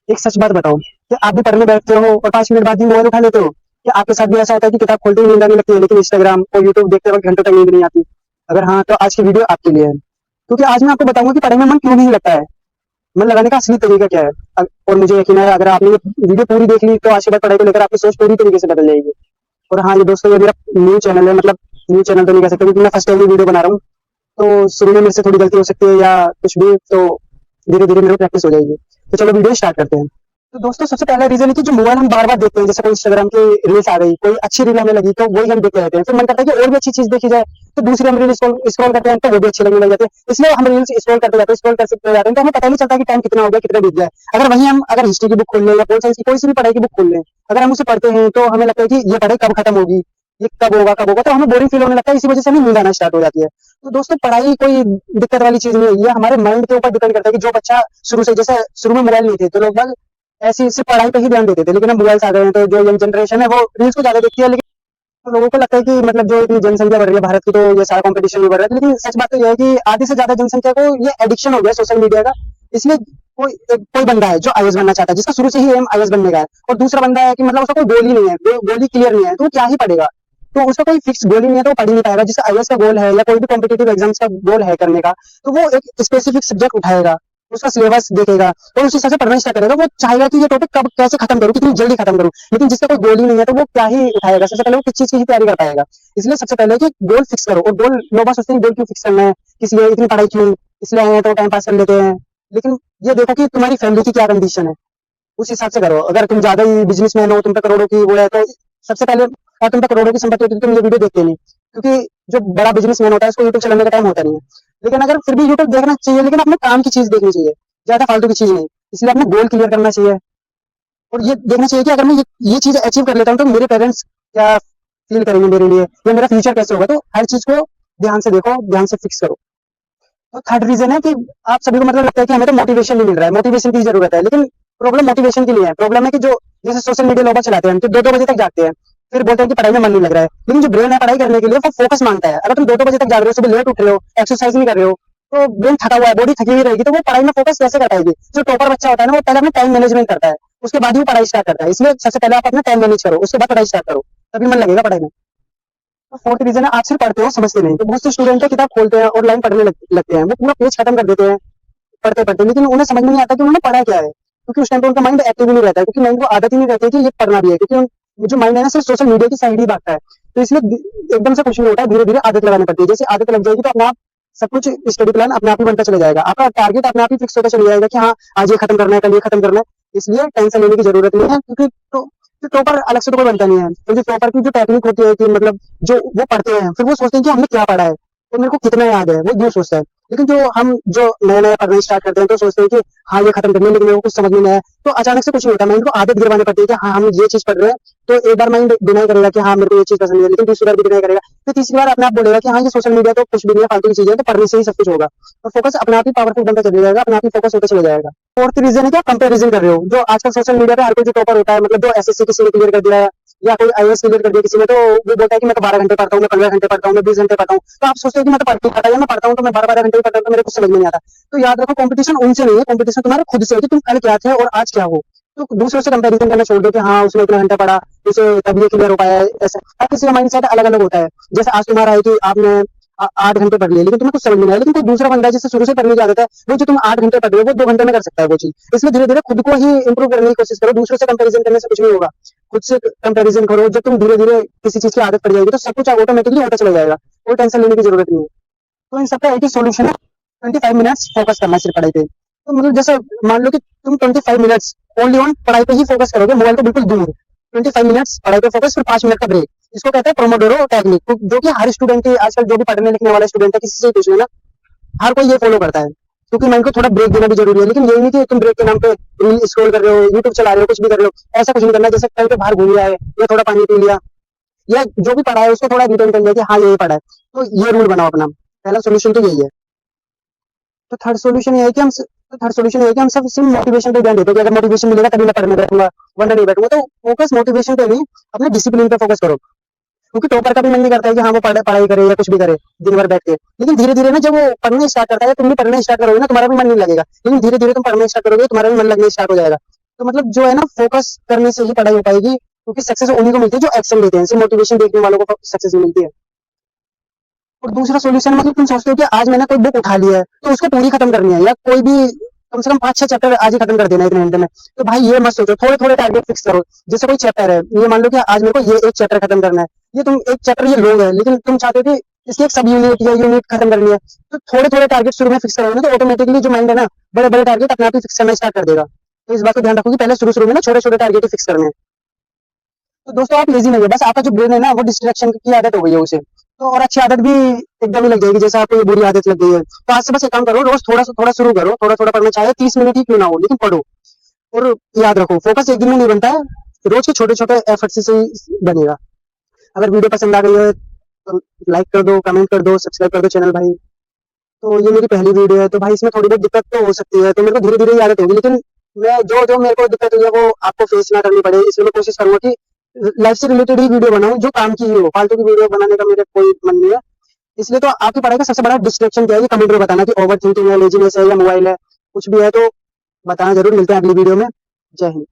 एक सच बात बताओ कि आप भी पढ़ने बैठते हो और 5 मिनट बाद भी मोबाइल उठा लेते हो। क्या आपके साथ भी ऐसा होता है कि किताब खोलते ही नींद आने लगती है, लेकिन इंस्टाग्राम और यूट्यूब देखते वक्त घंटों तक नींद नहीं आती? अगर हाँ, तो आज की वीडियो आपके लिए है, क्योंकि आज मैं आपको बताऊंगा कि पढ़ाई में मन क्यों नहीं लगता है, मन लगाने का असली तरीका क्या है। और मुझे यकीन है, अगर आपने ये वीडियो पूरी देख ली तो आज के बाद पढ़ाई को लेकर आपकी सोच पूरी तरीके से बदल जाएगी। और हाँ, ये दोस्तों, ये मेरा न्यू चैनल है, मतलब न्यू चैनल तो नहीं कह सकते क्योंकि मैं फर्स्ट टाइम ये वीडियो बना रहा हूँ। तो शुरू में मेरे से थोड़ी गलती हो सकती है या कुछ भी, तो धीरे धीरे मेरे को प्रैक्टिस हो जाएगी। तो चलो वीडियो स्टार्ट करते हैं। तो दोस्तों, सबसे पहला रीजन है कि जो मोबाइल हम बार बार देखते हैं, जैसे कोई इंस्टाग्राम की रील्स आ गई, कोई अच्छी रील हमें लगी तो वही हम देखते रहते हैं, फिर मन करता है कि और भी अच्छी चीज देखी जाए, तो दूसरी हम रील स्क्रॉल करते हैं तो वो भी अच्छी लगने लग जाती है, इसलिए हम रील्स स्क्रॉल करते जाते हैं, स्क्रॉल करते जाते हैं, तो हमें पता नहीं चलता कि टाइम कितना हो गया, कितना बीत गया। अगर वहीं हम अगर हिस्ट्री की बुक खोल लें या पोल साइंस की कोई सी भी पढ़ाई की बुक खोल लें, अगर हम उसे पढ़ते हैं तो हमें लगता है कि ये पढ़ाई कब खत्म होगी, ये कब होगा, तो हमें बोरिंग फील होने लगता है, इसी वजह से हमें नींद आना स्टार्ट हो जाती है। तो दोस्तों, पढ़ाई कोई दिक्कत वाली चीज नहीं है, ये हमारे माइंड के ऊपर डिपेंड करता है कि जो बच्चा शुरू से, जैसे शुरू में मोबाइल नहीं थे तो लोग बाग ऐसी सिर्फ पढ़ाई पे ही ध्यान देते थे, लेकिन अब मोबाइल्स आ गए हैं तो जो यंग जनरेशन है वो रील्स को ज्यादा देखती है, लेकिन तो लोगों को लगता है कि मतलब जो इतनी जनसंख्या बढ़ रही है भारत की, तो ये सारा कंपटीशन भी बढ़ रहा है, लेकिन सच बात तो ये है कि आधी से ज्यादा जनसंख्या को ये एडिक्शन हो गया सोशल मीडिया का। इसलिए कोई बंदा है जो आईएएस बनना चाहता है, जिसका शुरू से ही एम आईएएस बनने का है, और दूसरा बंदा है कि मतलब उसका कोई गोल ही नहीं है, गोल ही क्लियर नहीं है, तो वो क्या ही पढ़ेगा। तो उसका कोई फिक्स गोल ही नहीं है तो वो पढ़ ही नहीं पाएगा। जिसका आईएएस का गोल है या कोई भी कॉम्पिटेटिव एग्जाम्स का गोल है करने का, तो वो एक स्पेसिफिक सब्जेक्ट उठाएगा, उसका सिलेबस देखेगा और उस हिसाब से पढ़ना स्टार्ट करेगा। वो चाहेगा कि ये टॉपिक कब कैसे खत्म करूं, कितनी जल्दी खत्म करूं, लेकिन जिसका कोई गोल ही नहीं है तो वो क्या ही उठाएगा। सबसे पहले वो किस चीज की ही तैयारी कर पाएगा। इसलिए सबसे पहले कि गोल फिक्स करो। और गोल, लोग बात सोचते हैं गोल क्यों फिक्स करना है, इसलिए इतनी पढ़ाई क्यों, इसलिए आए हैं तो टाइम पास कर लेते हैं, लेकिन ये देखो कि तुम्हारी फैमिली की क्या कंडीशन है, उस हिसाब से करो। अगर तुम ज्यादा ही बिजनेसमैन हो, तुम पे करोड़ों की वो है, तो सबसे पहले, और तुम पे करोड़ों की संपत्ति होती है तो तुम ये वीडियो देखते नहीं, क्योंकि जो बड़ा बिजनेसमैन होता है उसको यूट्यूब चलाने का टाइम होता नहीं है। लेकिन अगर फिर भी यूट्यूब देखना चाहिए, लेकिन अपने काम की चीज देखनी चाहिए, ज्यादा फालतू की चीज नहीं। इसलिए अपना गोल क्लियर करना चाहिए और ये देखना चाहिए कि अगर मैं ये चीज अचीव कर लेता हूँ तो मेरे पेरेंट्स क्या फील करेंगे मेरे लिए, या मेरा फ्यूचर कैसे होगा। तो हर चीज को ध्यान से देखो, ध्यान से फिक्स करो। तो थर्ड रीजन है कि आप सभी को मतलब लगता है कि हमें तो मोटिवेशन नहीं मिल रहा है, मोटिवेशन की जरूरत है, लेकिन प्रॉब्लम मोटिवेशन की नहीं है। प्रॉब्लम है कि जो जैसे सोशल मीडिया लोग चलाते हैं तो 2-2 बजे तक जागते हैं, फिर बोलते हैं कि पढ़ाई में मन नहीं लग रहा है, लेकिन जो ब्रेन है पढ़ाई करने के लिए वो फोकस मांगता है। अगर तुम 2-2 बजे तक जाग रहे हो, सुबह लेट उठ रहे हो, एक्सरसाइज नहीं कर रहे हो, तो ब्रेन थका हुआ है, बॉडी थकी हुई रहेगी, तो वो पढ़ाई में फोकस कैसे कर पाएगी। जो टॉपर बच्चा होता है ना, वो पहले अपना टाइम मैनेजमेंट करता है, उसके बाद ही वो पढ़ाई स्टार्ट करता है। इसलिए सबसे पहले आप अपना टाइम मैनेज करो, उसके बाद पढ़ाई स्टार्ट करो, तभी मन लगेगा पढ़ाई में। तो फोर्थ रीजन है, आप सिर्फ पढ़ते हो समझते नहीं। तो बहुत से स्टूडेंट है किताब खोलते हैं और लाइन पढ़ने लगते हैं, वो पूरा पेज खत्म कर देते हैं पढ़ते पढ़ते, लेकिन उन्हें समझ में नहीं आता कि उन्होंने पढ़ा क्या है, क्योंकि उस टाइम पे उनका माइंड एक्टिव ही नहीं रहता है, क्योंकि माइंड को आदत ही नहीं रहती है कि ये पढ़ना भी है, क्योंकि जो माइंड है ना सिर्फ सोशल मीडिया की साइड ही भागता है। तो इसलिए एकदम से कुछ नहीं होता है, धीरे धीरे आदत लगानी पड़ती है। जैसे आदत लग जाएगी तो अपने आप सब कुछ स्टडी प्लान अपने आप ही बनता चला जाएगा, आपका टारगेट अपने आप ही फिक्स होता चला जाएगा कि हाँ, आज ये खत्म करना है, कल ये खत्म करना है। इसलिए टेंशन लेने की जरूरत नहीं है, क्योंकि तो टॉपर अलग से तो कोई बनता नहीं है। तो जो टॉपर की जो टेक्निक होती है कि मतलब जो वो पढ़ते हैं फिर वो सोचते हैं कि हमने क्या पढ़ा है, तो मेरे को कितना याद है, वो यूँ सोचता है। लेकिन जो हम जो नया-नया पढ़ना स्टार्ट करते हैं तो सोचते हैं कि हाँ, ये खत्म करना है, लेकिन मेरे को कुछ समझ में नहीं आया। तो अचानक से कुछ नहीं होता, माइंड को आदत गिरवानी पड़ती है कि हाँ, हम ये चीज़ पढ़ रहे हैं। तो एक बार माइंड डिनाई करेगा कि हाँ, मेरे को ये चीज़ पसंद नहीं है, लेकिन दूसरी बार भी डिनाई करेगा। फिर तीसरी बार अपने आप बोलेगा कि हाँ, ये सोशल मीडिया तो कुछ भी नहीं है, फालतू की चीज़ है, तो पढ़ने से ही सब कुछ होगा। और फोकस अपने आप ही पावरफुल बनता चला जाएगा, अपने आप ही फोकस होता चला जाएगा। फोर्थ रीज़न है कि आप कंपैरिज़न कर रहे हो। जो आजकल सोशल मीडिया पे हर कोई जो टॉपर होता है, मतलब जो एसएससी किसी ने क्लियर कर दिया है या कोई आईएएस क्लियर कर दिया किसी ने, तो वो बोलता है कि मैं तो 12 घंटे पढ़ता हूँ, मैं 15 घंटे पढ़ता हूँ, मैं 20 घंटे पढ़ता हूँ। तो आप सोचते हो कि मैं तो पढ़ नहीं पाता, या मैं पढ़ता हूँ तो मैं 12-12 घंटे ही पढ़ता हूँ, तो मेरे को समझ में नहीं आता। तो याद रखो, कंपटीशन उनसे नहीं है, कंपटीशन तुम्हारे खुद से है कि तुम कल क्या थे और आज क्या हो। तो दूसरों से कंपैरिजन करना छोड़ दो कि हाँ, उसने इतना घंटा पढ़ा, उसे तब ये क्लियर हो पाया है, ऐसा। हर किसी का माइंडसेट अलग-अलग होता है। जैसे आज तुम्हारा है कि आपने 8 घंटे पढ़ लिए, लेकिन तुम्हें कुछ समझ में नहीं आया, लेकिन कोई दूसरा बंदा है जिससे शुरू से पढ़ने की आदत है, वो जो तुम 8 घंटे पढ़ रहे हो, वो 2 घंटे में कर सकता है वो चीज़। इसलिए धीरे-धीरे खुद को ही इंप्रूव करने की कोशिश करो, दूसरों से कंपैरिजन करने से कुछ नहीं होगा। खुद से कंपैरिजन करो, जब तुम धीरे-धीरे किसी चीज़ की आदत पड़ जाएगी, तो सब कुछ ऑटोमेटिकली होता चला जाएगा, कोई टेंशन लेने की जरूरत नहीं है। तो इन सबका एक ही सॉल्यूशन है, 25 मिनट्स फोकस करना सिर्फ पढ़ाई पे। तो मतलब जैसे मान लो कि तुम 25 मिनट्स ओनली ऑन पढ़ाई पे ही फोकस करोगे, मोबाइल को बिल्कुल दूर। 25 मिनट्स पढ़ाई पे फोकस, फिर 5 मिनट का ब्रेक। इसको कहते हैं पोमोडोरो टेक्निक, तो जो कि हर स्टूडेंट की आजकल जो भी पढ़ने लिखने वाला स्टूडेंट है, किसी से पूछ लेना, हर कोई ये फॉलो करता है, क्योंकि माइंड को थोड़ा ब्रेक देना भी जरूरी है। लेकिन यही नहीं कि तुम ब्रेक के नाम पे रील स्क्रॉल कर रहे हो, यूट्यूब चला रहे हो, कुछ भी कर रहे हो, ऐसा कुछ नहीं करना। जैसे कहीं पे बाहर घूम लिया है या थोड़ा पानी पी लिया, या जो भी पढ़ा है उसको थोड़ा रिटर्न कर लिया कि हाँ, यही पढ़ा है। तो ये रूल बनाओ अपना, पहला सोल्यूशन तो यही है। तो थर्ड सॉल्यूशन ये है कि हम सब सिर्फ मोटिवेशन पे ध्यान देते हैं कि अगर मोटिवेशन मिलेगा तभी मैं पढ़ने बैठूंगा, वरना नहीं बैठूंगा। तो फोकस मोटिवेशन पे नहीं, अपने डिसिप्लिन पे फोकस करो, क्योंकि टॉपर का भी मन नहीं करता है कि हाँ, वो पढ़ाई करे या कुछ भी करे दिन भर बैठ के। लेकिन धीरे धीरे ना जब वो पढ़ने स्टार्ट करता है, तुम भी पढ़ने स्टार्ट करोगे ना, तुम्हारा भी मन नहीं लगेगा, लेकिन धीरे धीरे तुम पढ़ने स्टार्ट करोगे, तुम्हारा भी मन लगने स्टार्ट हो जाएगा। तो मतलब जो है ना, फोकस करने से ही पढ़ाई हो पाएगी, क्योंकि सक्सेस उन्हीं को मिलती है जो एक्शन लेते हैं, सिर्फ मोटिवेशन देखने वालों को सक्सेस नहीं मिलती है। और दूसरा सॉल्यूशन, मतलब तुम सोचते हो कि आज मैंने कोई बुक उठा ली है तो उसको पूरी खत्म करनी है, या कोई भी कम से कम 5-6 चैप्टर आज ही खत्म कर देना है इतने घंटे में। तो भाई ये मत सोचो, थोड़े थोड़े टारगेट फिक्स करो। जैसे कोई चैप्टर है, ये मान लो कि आज मेरे को ये एक चैप्टर खत्म करना है, ये तुम एक चैप्टर ये लॉन्ग है, लेकिन तुम चाहते हो कि इसकी एक सब यूनिट या यूनिट खत्म करनी है, तो थोड़े थोड़े टारगेट शुरू में फिक्स करोगे ना, तो ऑटोमेटिकली जो माइंड है ना, बड़े बड़े टारगेट अपने आप ही फिक्स करना स्टार्ट कर देगा। तो इस बात को ध्यान रखो कि पहले शुरू शुरू में ना छोटे छोटे टारगेट ही फिक्स करने हैं। तो दोस्तों आप लेजी नहीं है, बस आपका जो ब्रेन है ना, वो डिस्ट्रैक्शन की आदत हो गई है उसे। तो और अच्छी आदत भी एकदम ही लग जाएगी, जैसे आपको ये बुरी आदत लग गई है। तो आज से बस एक काम करो, रोज थोड़ा थोड़ा शुरू करो, थोड़ा थोड़ा पढ़ना, चाहे 30 मिनट ही क्यों ना हो, लेकिन पढ़ो। और याद रखो, फोकस एक दिन में नहीं बनता है, रोज के छोटे छोटे एफर्ट से ही बनेगा। अगर वीडियो पसंद आ गई है तो लाइक कर दो, कमेंट कर दो, सब्सक्राइब कर दो चैनल भाई। तो ये मेरी पहली वीडियो है, तो भाई इसमें थोड़ी बहुत दिक्कत तो हो सकती है, तो मेरे को धीरे धीरे ही आदत होगी, लेकिन मैं जो जो मेरे को दिक्कत हुई है वो आपको फेस ना करनी पड़े, इसलिए मैं कोशिश करूंगा कि लाइफ से रिलेटेड ही वीडियो बनाऊं, जो काम की ही हो। फालतू की वीडियो बनाने का मेरा कोई मन नहीं है। इसलिए तो आपकी पढ़ाई का सबसे बड़ा डिस्ट्रैक्शन क्या है, ये कमेंट में बताना कि ओवर थिंकिंग है, लेजीनेस है, या मोबाइल है, कुछ भी है तो बताना जरूर। मिलते हैं अगली वीडियो में। जय हिंद।